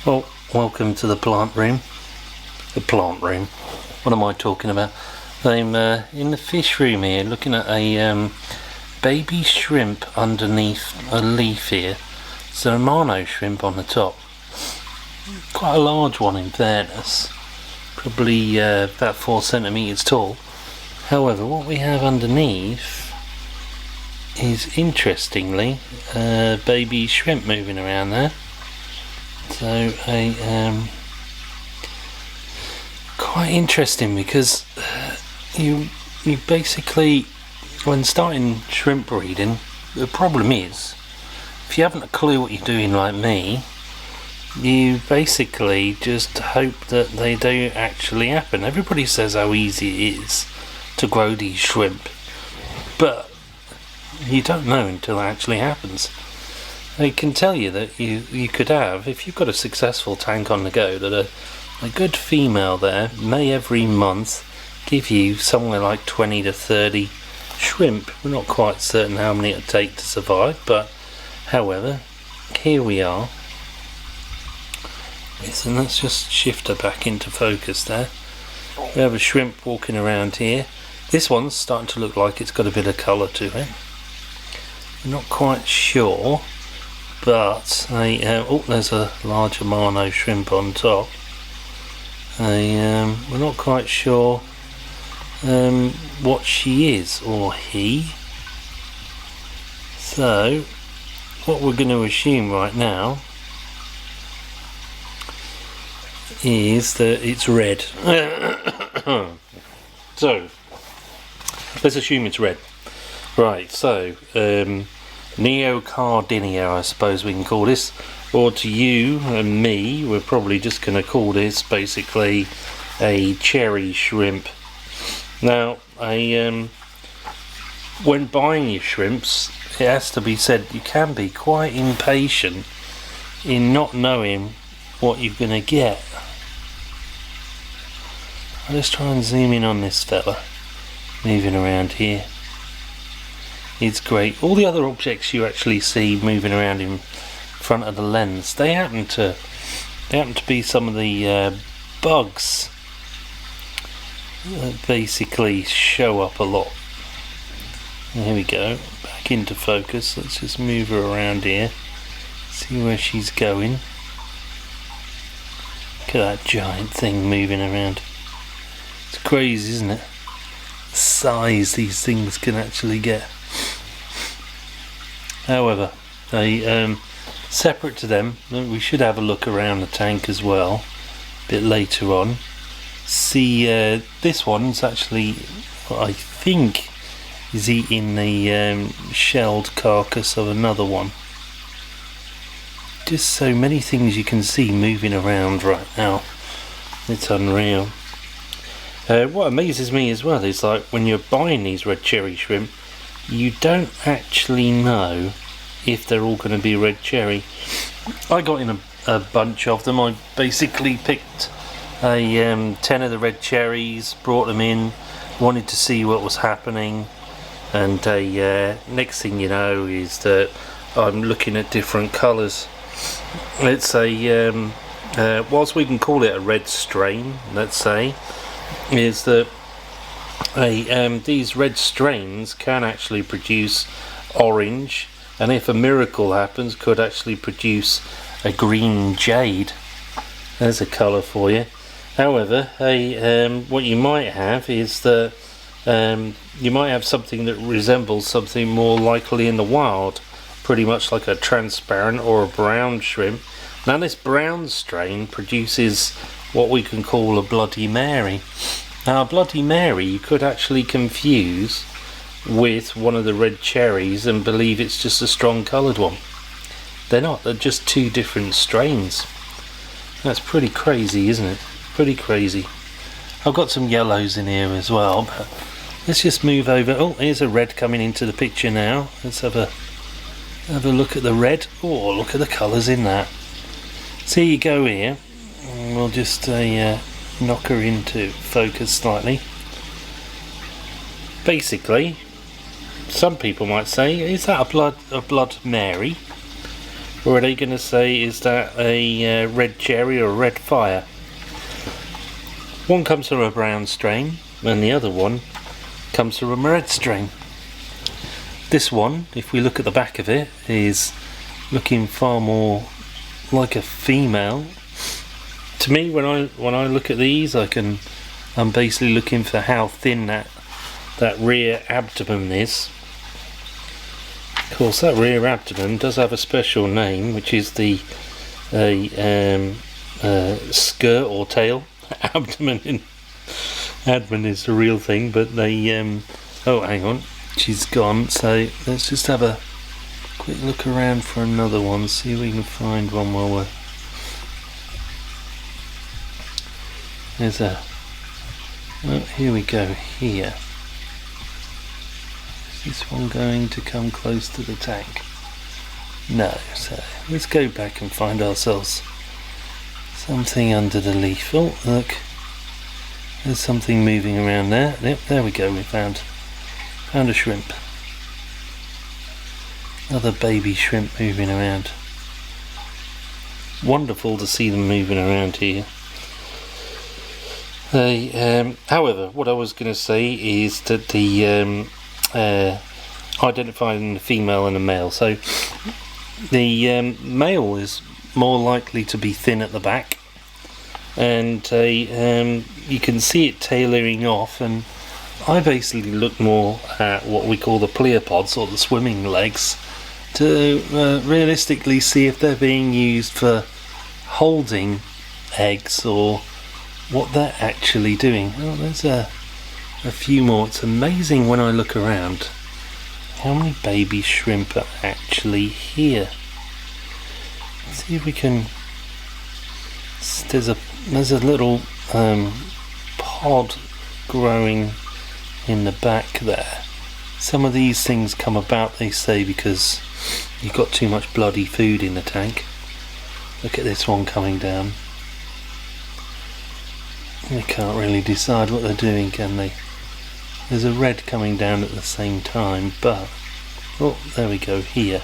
Well, welcome to the plant room. The plant room. What am I talking about? I'm in the fish room here, looking at a baby shrimp underneath a leaf here. It's an Amano shrimp on the top. Quite a large one in fairness. Probably about 4 centimeters tall. However, what we have underneath is, interestingly, baby shrimp moving around there. So quite interesting, because you basically, when starting shrimp breeding, the problem is, if you haven't a clue what you're doing like me, you basically just hope that they do actually happen. Everybody says how easy it is to grow these shrimp, but you don't know until it actually happens. I can tell you that you could have, if you've got a successful tank on the go, that a good female there may every month give you somewhere like 20 to 30 shrimp. We're not quite certain how many it'll take to survive, but however, here we are. Yes, and let's just shift her back into focus there. We have a shrimp walking around here. This one's starting to look like it's got a bit of colour to it. I'm not quite sure, but oh, there's a large Amano shrimp on top. We're not quite sure what she is, or he. So what we're going to assume right now is that it's red. So let's assume it's red. Right, so Neocardinia, I suppose we can call this, or to you and me, we're probably just going to call this basically a cherry shrimp. Now, when buying your shrimps, it has to be said, you can be quite impatient in not knowing what you're going to get. Let's try and zoom in on this fella moving around here. It's great. All the other objects you actually see moving around in front of the lens, they happen to be some of the bugs that basically show up a lot. There we go, back into focus. Let's just move her around here, see where she's going. Look at that giant thing moving around. It's crazy, isn't it? The size these things can actually get. However, separate to them, we should have a look around the tank as well a bit later on. See, this one's actually, what I think, is eating the shelled carcass of another one. Just so many things you can see moving around right now. It's unreal. What amazes me as well is, like, when you're buying these red cherry shrimp, you don't actually know if they're all going to be red cherry. I got in a bunch of them. I basically picked 10 of the red cherries, brought them in, wanted to see what was happening, and next thing you know is that I'm looking at different colours. It's whilst we can call it a red strain, let's say, is that these red strains can actually produce orange, and if a miracle happens, could actually produce a green jade. There's a colour for you. However, what you might have is that you might have something that resembles something more likely in the wild, pretty much like a transparent or a brown shrimp. Now this brown strain produces what we can call a Bloody Mary. Now a Bloody Mary you could actually confuse with one of the red cherries and believe it's just a strong coloured one. They're not, they're just two different strains. That's pretty crazy, isn't it? Pretty crazy. I've got some yellows in here as well, but let's just move over. Oh, here's a red coming into the picture now. Let's have a look at the red. Oh, look at the colours in that. So you go here, and we'll just knock her into focus slightly. Basically, some people might say, is that a blood Mary? Or are they going to say, is that a red cherry or a red fire? One comes from a brown strain and the other one comes from a red strain. This one, if we look at the back of it, is looking far more like a female. To me, when I look at these, I'm basically looking for how thin that rear abdomen is. Of course, that rear abdomen does have a special name, which is the skirt or tail. Abdomen is the real thing, but they oh, hang on, she's gone. So let's just have a quick look around for another one, see if we can find one while we're... There's a... Oh, here we go, here. Is this one going to come close to the tank? No, so let's go back and find ourselves something under the leaf. Oh, look, there's something moving around there. Yep, there we go, we found a shrimp. Another baby shrimp moving around. Wonderful to see them moving around here. However, what I was going to say is that the identifying the female and the male. So the male is more likely to be thin at the back, and you can see it tailoring off. And I basically look more at what we call the pleopods, or the swimming legs, to realistically see if they're being used for holding eggs or what they're actually doing. Oh, there's a few more. It's amazing when I look around how many baby shrimp are actually here. Let's see if we can... There's a little pod growing in the back there. Some of these things come about, they say, because you've got too much bloody food in the tank. Look at this one coming down. They can't really decide what they're doing, can they? There's a red coming down at the same time, but... Oh, there we go, here.